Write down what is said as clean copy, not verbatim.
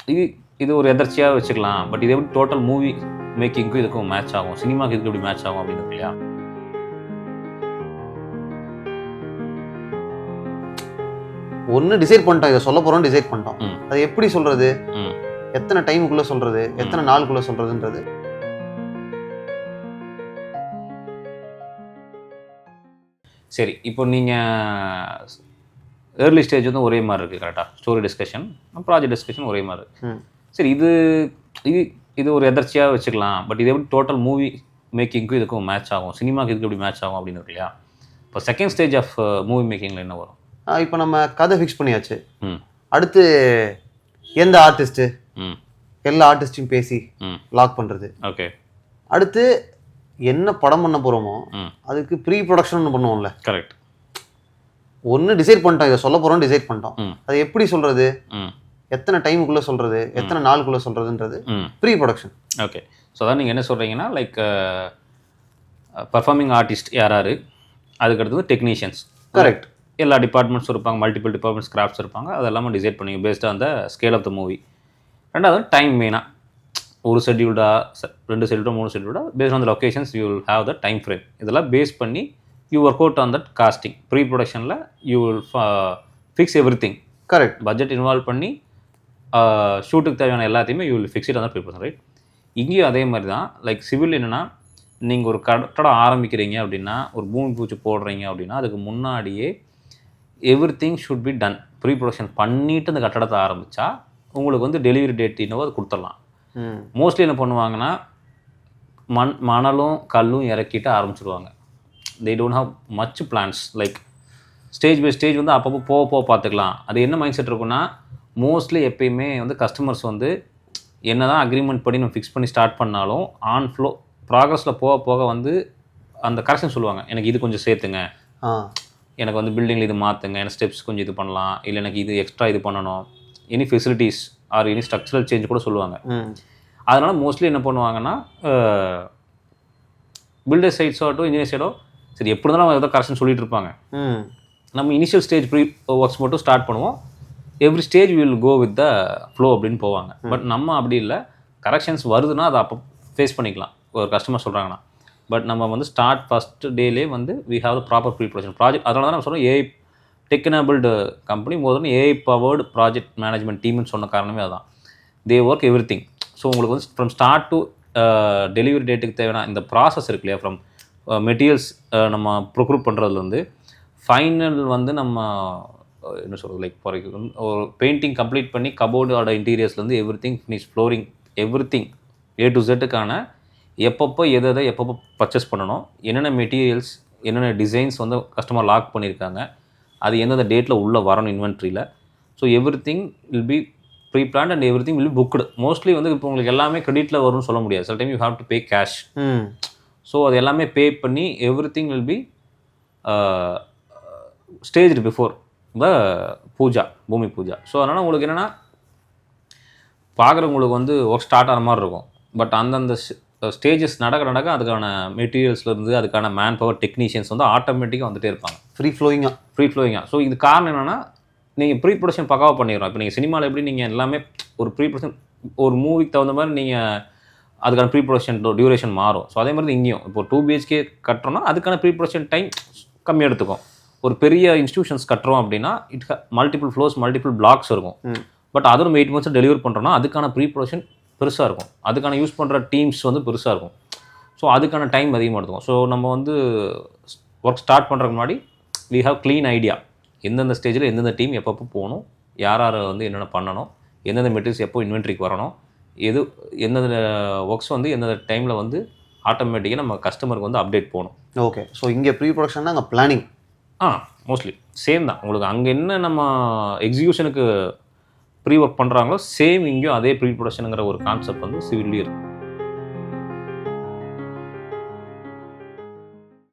இது இது ஒரு எதர்ச்சியாக வச்சுக்கலாம். பட் இது எப்படி டோட்டல் மூவி மேக்கிங்க்கும் இதுக்கும் மேட்ச் ஆகும், சினிமாவுக்கு இதுக்கு எப்படி மேட்ச் ஆகும் அப்படின்னு இல்லையா? ஒன்று டிசைட் பண்ணிட்டோம், இதை சொல்ல போகிறோம், டிசைட் பண்ணிட்டோம். அது எப்படி சொல்கிறது, எத்தனை டைமுக்குள்ளே சொல்கிறது, எத்தனை நாளுக்குள்ளே சொல்கிறதுன்றது. சரி, இப்போ நீங்கள் ஏர்லி ஸ்டேஜ் வந்து ஒரே மாதிரி இருக்குது கரெக்டாக, ஸ்டோரி டிஸ்கஷன் ப்ராஜெக்ட் டிஸ்கஷன் ஒரே மாதிரி இருக்குது. சரி, இது இது இது ஒரு எதர்ச்சியாக வச்சுக்கலாம். பட் இது எப்படி டோட்டல் மூவி மேக்கிங்க்கும் இதுக்கும் மேட்ச் ஆகும், சினிமாவுக்கு இதுக்கு எப்படி மேட்ச் ஆகும் அப்படின்னு இருக்கு இல்லையா? இப்போ செகண்ட் ஸ்டேஜ் ஆஃப் மூவி மேக்கிங்கில் என்ன வரும்? இப்போ நம்ம கதை ஃபிக்ஸ் பண்ணியாச்சு. அடுத்து எந்த ஆர்டிஸ்ட்டு, எல்லா ஆர்டிஸ்ட்டையும் பேசி லாக் பண்ணுறது. ஓகே. அடுத்து என்ன படம் பண்ண போகிறோமோ அதுக்கு ப்ரீ ப்ரொடக்ஷன் பண்ணுவோம்ல. கரெக்ட். ஒன்று டிசைட் பண்ணிட்டோம், இதை சொல்ல போகிறோம், டிசைட் பண்ணிட்டோம். அது எப்படி சொல்கிறது, எத்தனை டைமுக்குள்ளே சொல்கிறது, எத்தனை நாளுக்குள்ளே சொல்கிறதுன்றது ப்ரீ ப்ரொடக்ஷன். ஓகே. ஸோ அதான் நீங்கள் என்ன சொல்கிறீங்கன்னா, லைக் பர்ஃபார்மிங் ஆர்டிஸ்ட் யாராரு, அதுக்கடுத்தது டெக்னீஷியன்ஸ். கரெக்ட். எல்லா டிபார்ட்மெண்ட்ஸும் இருப்பாங்க, மல்டிபிள் டிபார்ட்மெண்ட்ஸ் கிராஃப்ட்ஸ் இருப்பாங்க. அதெல்லாமே டிசைட் பண்ணி பேஸ்டாக அந்த ஸ்கேல் ஆஃப் த மூவி. ரெண்டாவது டைம் மெயினாக ஒரு ஷெட்யூல்டா, 2 ஷெட்யூல்டா, 3 ஷெட்யூல்டா, based on the locations you will have the time frame. இதெல்லாம் பேஸ் பண்ணி you work out on that casting. Pre ப்ரொடக்ஷனில் you will fix everything. Correct. Budget involve பண்ணி ஷூட்டுக்கு தேவையான எல்லாத்தையுமே you will fix it on the pre production, right? இங்கேயும் அதே மாதிரி தான். லைக் சிவில் என்னென்னா, நீங்கள் ஒரு கட்டடம் ஆரம்பிக்கிறீங்க அப்படின்னா, ஒரு பூமி பூச்சி போடுறீங்க அப்படின்னா, அதுக்கு முன்னாடியே everything should be done. Pre production பண்ணிவிட்டு அந்த கட்டடத்தை ஆரம்பித்தா உங்களுக்கு வந்து டெலிவரி டேட் என்னவோ அது கொடுத்துடலாம். மோஸ்ட்லி என்ன பண்ணுவாங்கன்னா, மணலும் கல்லும் இறக்கிட்டு ஆரம்பிச்சிடுவாங்க. They don't have much plans. Like stage by stage வந்து அப்பப்போ போக பார்த்துக்கலாம். அது என்ன மைண்ட் செட் இருக்குன்னா, மோஸ்ட்லி எப்பயுமே வந்து கஸ்டமர்ஸ் வந்து என்ன தான் அக்ரிமெண்ட் படி நம்ம ஃபிக்ஸ் பண்ணி ஸ்டார்ட் பண்ணாலும் ஆன் ஃப்ளோ ப்ராக்ரஸில் போக வந்து அந்த கரெக்ஷன் சொல்லுவாங்க. எனக்கு இது கொஞ்சம் சேர்த்துங்க, எனக்கு வந்து பில்டிங்கில் இது மாற்றுங்க, எனக்கு ஸ்டெப்ஸ் கொஞ்சம் இது பண்ணலாம், இல்லை எனக்கு இது எக்ஸ்ட்ரா இது பண்ணணும், any facilities or any structural change கூட சொல்லுவாங்க. அதனால் மோஸ்ட்லி என்ன பண்ணுவாங்கன்னா, பில்டர் சைட்ஸோ ஆகட்டும் இன்ஜினியர் சைடோ சரி எப்படி இருந்தாலும் ஏதோ கரெக்ஷன் சொல்லிட்டு இருப்பாங்க. நம்ம இனிஷியல் ஸ்டேஜ் ப்ரீ ஒர்க்ஸ் மட்டும் ஸ்டார்ட் பண்ணுவோம். Every stage will go with the flow அப்படின்னு போவாங்க. பட் நம்ம அப்படி இல்லை, கரெக்ஷன்ஸ் வருதுன்னா அதை அப்போ ஃபேஸ் பண்ணிக்கலாம் ஒரு கஸ்டமர் சொல்கிறாங்கன்னா. பட் நம்ம வந்து ஸ்டார்ட் ஃபஸ்ட் டேலே வந்து we have the proper pre production project. அதனால தான் நம்ம சொல்கிறோம் AI tech enabled company more AI powered project management டீம்னு சொன்ன காரணமே அதுதான். They work everything. So உங்களுக்கு வந்து ஃப்ரம் ஸ்டார்ட் டு டெலிவரி டேட்டுக்கு தேவையான இந்த ப்ராசஸ் இருக்கு இல்லையா, ஃப்ரம் மெட்டீரியல்ஸ் நம்ம ப்ரொக்யூர் பண்ணுறதுலேருந்து ஃபைனல் வந்து நம்ம என்ன சொல்கிறது, லைக் ஃபார் ஒரு பெயிண்டிங் கம்ப்ளீட் பண்ணி கபோர்டோட இன்டீரியர்ஸ்லேருந்து everything finish, flooring, everything A to Z எப்பப்போ எதை எப்பப்போ பர்ச்சேஸ் பண்ணணும், என்னென்ன மெட்டீரியல்ஸ், என்னென்ன டிசைன்ஸ் வந்து கஸ்டமர் லாக் பண்ணியிருக்காங்க, அது எந்தெந்த டேட்டில் உள்ளே வரணும் இன்வென்ட்ரியில். So everything will be pre planned and everything will be booked. Mostly வந்து இப்போ உங்களுக்கு எல்லாமே கிரெடிட்டில் வரும்னு சொல்ல முடியாது. சில time you have to pay cash. So அது எல்லாமே பே பண்ணி everything will be staged before the puja, bhoomi puja. So அதனால் உங்களுக்கு என்னென்னா பார்க்குறவங்களுக்கு வந்து ஒர்க் ஸ்டார்ட் ஆன மாதிரி இருக்கும். பட் அந்தந்த ஸ்டேஜஸ் நடக்க அதுக்கான மெட்டீரியல்ஸ்லேருந்து அதுக்கான மேன் பவர் டெக்னீஷியன்ஸ் வந்து ஆட்டோமேட்டிக்காக வந்துகிட்டே இருப்பாங்க, ஃப்ரீ ஃப்ளோயிங்காக. ஸோ இது காரணம் என்னென்னா, நீங்கள் ப்ரீ ப்ரொடக்ஷன் பக்காவாக பண்ணிடுறோம். இப்போ நீங்கள் சினிமாவில் எப்படி நீங்கள் எல்லாமே ஒரு ப்ரீ ப்ரொடக்ஷன் ஒரு மூவிக்கு தகுந்த மாதிரி நீங்கள் அதுக்கான ப்ரீ ப்ரொடக்ஷன் டியூரேஷன் மாறும். ஸோ அதே மாதிரி இங்கேயும் இப்போ 2 BHK கட்டுறோன்னா அதுக்கான ப்ரீ ப்ரொடக்ஷன் டைம் கம்மியாக எடுத்துக்கும். ஒரு பெரிய இன்ஸ்டியூஷன்ஸ் கட்டுறோம் அப்படின்னா மல்டிபிள் ஃப்ளோர்ஸ், மல்டிபிள் பிளாக்ஸ் இருக்கும். பட் அது நம்ம 8 months டெலிவர் பண்ணுறோன்னா அதுக்கான ப்ரீ ப்ரொடக்ஷன் பெருசாக இருக்கும், அதுக்கான யூஸ் பண்ணுற டீம்ஸ் வந்து பெருசாக இருக்கும். ஸோ அதுக்கான டைம் அதிகமாக எடுத்துக்கும். ஸோ நம்ம வந்து ஒர்க் ஸ்டார்ட் பண்ணுறதுக்கு முன்னாடி வி ஹாவ் க்ளீன் ஐடியா, எந்தெந்த ஸ்டேஜில் எந்தெந்த டீம் எப்பப்போ போகணும், யார் வந்து என்னென்ன பண்ணணும், எந்தெந்த மெட்டீரியல்ஸ் எப்போ இன்வென்ட்ரிக்கு வரணும், எந்தெந்த ஒர்க்ஸ் வந்து எந்தெந்த டைமில் வந்து ஆட்டோமேட்டிக்காக நம்ம கஸ்டமருக்கு வந்து அப்டேட் போகணும். ஓகே. ஸோ இங்கே ப்ரீ ப்ரொடக்ஷன்னா அங்கே பிளானிங் மோஸ்ட்லி சேம் தான். உங்களுக்கு அங்கே என்ன நம்ம எக்ஸிக்யூஷனுக்கு ப்ரீ ஒர்க் பண்ணுறாங்களோ சேம் இங்கேயும் அதே ப்ரீ ப்ரொடக்ஷனுங்கிற ஒரு கான்செப்ட் வந்து சிவில்லி இருக்குது.